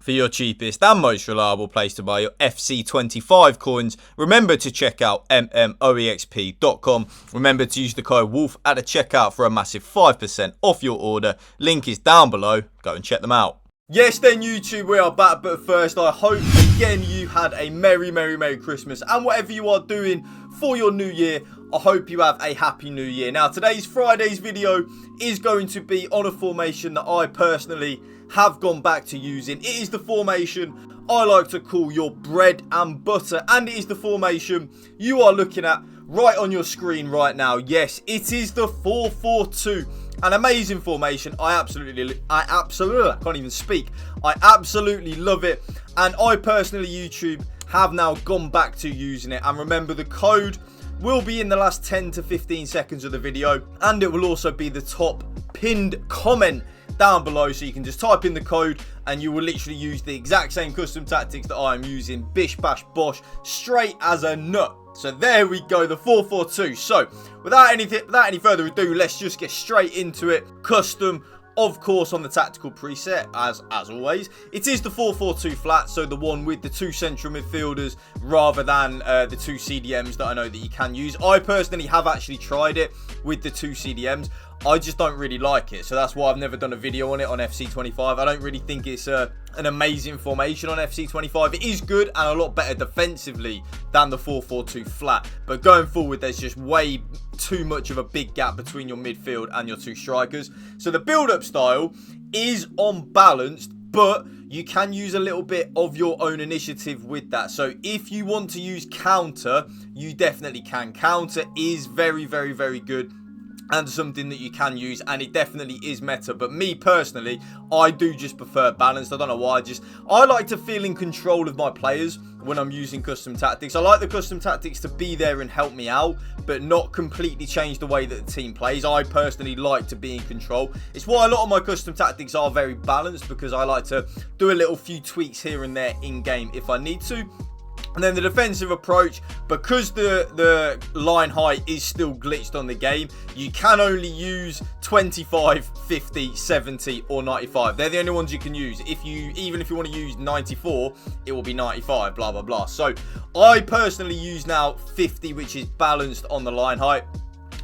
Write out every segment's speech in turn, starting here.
For your cheapest and most reliable place to buy your FC25 coins, remember to check out mmoexp.com. Remember to use the code WOLF at the checkout for a massive 5% off your order. Link is down below. Go and check them out. Yes then YouTube, we are back, but first I hope again you had a merry Christmas, and whatever you are doing for your new year, I hope you have a happy new year. Now today's Friday's video is going to be on a formation that I personally have gone back to using. It is the formation I like to call your bread and butter, and it is the formation you are looking at right on your screen right now. Yes, it is the 4-4-2. An amazing formation. I absolutely can't even speak. I absolutely love it, and I personally, YouTube, have now gone back to using it. And remember, the code will be in the last 10 to 15 seconds of the video, and it will also be the top pinned comment down below, so you can just type in the code and you will literally use the exact same custom tactics that I am using. Bish bash bosh, straight as a nut. So there we go, the 4-4-2. So without any further ado, let's just get straight into it. Custom, of course, on the tactical preset, as always. It is the 4-4-2 flat, so the one with the two central midfielders rather than the two CDMs that I know that you can use. I personally have actually tried it with the two CDMs. I just don't really like it, so that's why I've never done a video on it on FC25. I don't really think it's an amazing formation on FC25. It is good and a lot better defensively than the 4-4-2 flat, but going forward there's just way too much of a big gap between your midfield and your two strikers. So the build-up style is unbalanced, but you can use a little bit of your own initiative with that. So if you want to use counter, you definitely can. Counter is very good and something that you can use, and it definitely is meta. But me personally, I do just prefer balanced. I don't know why, I like to feel in control of my players when I'm using custom tactics. I like the custom tactics to be there and help me out, but not completely change the way that the team plays. I personally like to be in control. It's why a lot of my custom tactics are very balanced, because I like to do a few tweaks here and there in game if I need to. And then the defensive approach, because the line height is still glitched on the game, you can only use 25, 50, 70 or 95. They're the only ones you can use. Even if you want to use 94, it will be 95, blah, blah, blah. So I personally use now 50, which is balanced on the line height.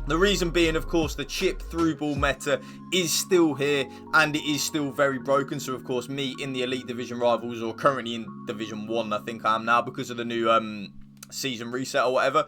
The reason being, of course, the chip through ball meta is still here and it is still very broken. So, of course, me in the Elite Division Rivals, or currently in Division 1, I think I am now because of the new season reset or whatever,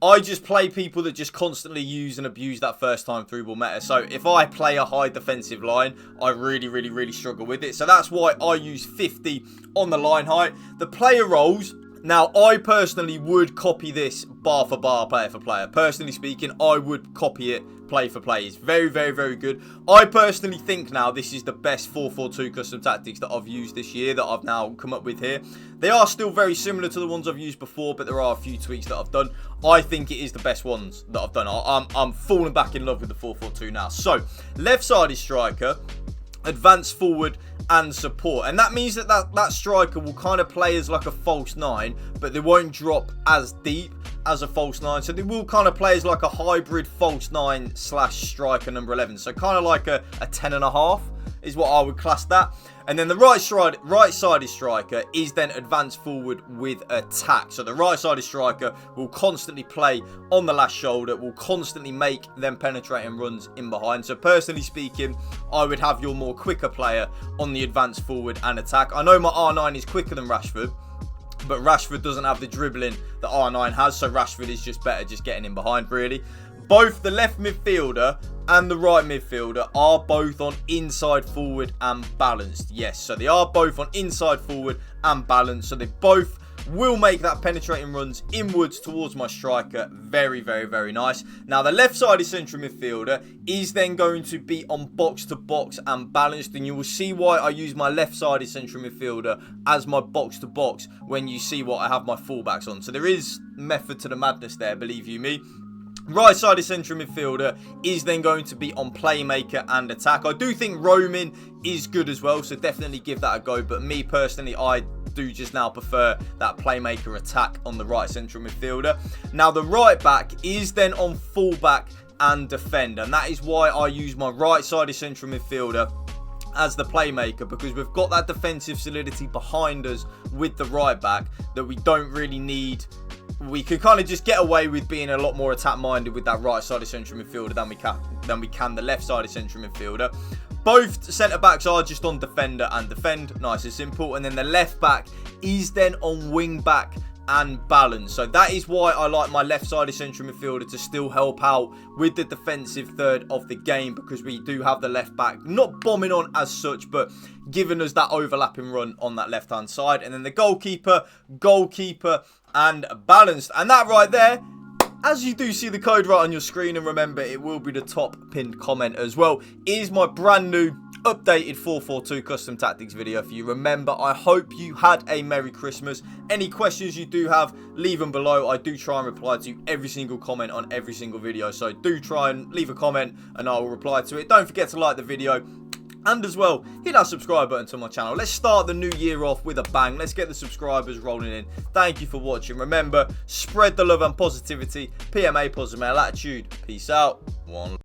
I just play people that just constantly use and abuse that first time through ball meta. So if I play a high defensive line, I really struggle with it. So that's why I use 50 on the line height. The player roles. Now, I personally would copy this bar for bar, player for player. Personally speaking, I would copy it play for play. It's very good. I personally think now this is the best 4-4-2 custom tactics that I've used this year, that I've now come up with here. They are still very similar to the ones I've used before, but there are a few tweaks that I've done. I think it is the best ones that I've done. I'm falling back in love with the 4-4-2 now. So, left-sided striker, advance forward and support, and that means that striker will kind of play as like a false 9, but they won't drop as deep as a false 9, so they will kind of play as like a hybrid false 9 / striker number 11, so kind of like a 10.5 is what I would class that. And then the right-sided striker is then advanced forward with attack. So the right-sided striker will constantly play on the last shoulder, will constantly make them penetrating runs in behind. So personally speaking, I would have your more quicker player on the advanced forward and attack. I know my R9 is quicker than Rashford, but Rashford doesn't have the dribbling that R9 has, so Rashford is just better just getting in behind, really. Both the left midfielder and the right midfielder are both on inside forward and balanced. Yes, so they are both on inside forward and balanced, so they both will make that penetrating runs inwards towards my striker. Very nice. Now, the left-sided central midfielder is then going to be on box-to-box and balanced, and you will see why I use my left-sided central midfielder as my box-to-box when you see what I have my fullbacks on. So there is method to the madness there, believe you me. Right-sided central midfielder is then going to be on playmaker and attack. I do think roaming is good as well, so definitely give that a go. But me personally, I do just now prefer that playmaker attack on the right central midfielder. Now, the right back is then on fullback and defend, and that is why I use my right-sided central midfielder as the playmaker, because we've got that defensive solidity behind us with the right back that we don't really need. We could kind of just get away with being a lot more attack minded with that right side of central midfielder than we can the left side of central midfielder. Both centre backs are just on defender and defend, nice and simple, and then the left back is then on wing back and balance. So that is why I like my left side of central midfielder to still help out with the defensive third of the game, because we do have the left back not bombing on as such, but giving us that overlapping run on that left hand side. And then the goalkeeper and balanced. And that right there, as you do see the code right on your screen, and remember it will be the top pinned comment as well, is my brand new updated 4-4-2 custom tactics video for you. Remember, I hope you had a Merry Christmas. Any questions you do have, leave them below. I do try and reply to every single comment on every single video, so do try and leave a comment and I will reply to it. Don't forget to like the video, and as well, hit that subscribe button to my channel. Let's start the new year off with a bang. Let's get the subscribers rolling in. Thank you for watching. Remember, spread the love and positivity. PMA, positive male attitude. Peace out. One.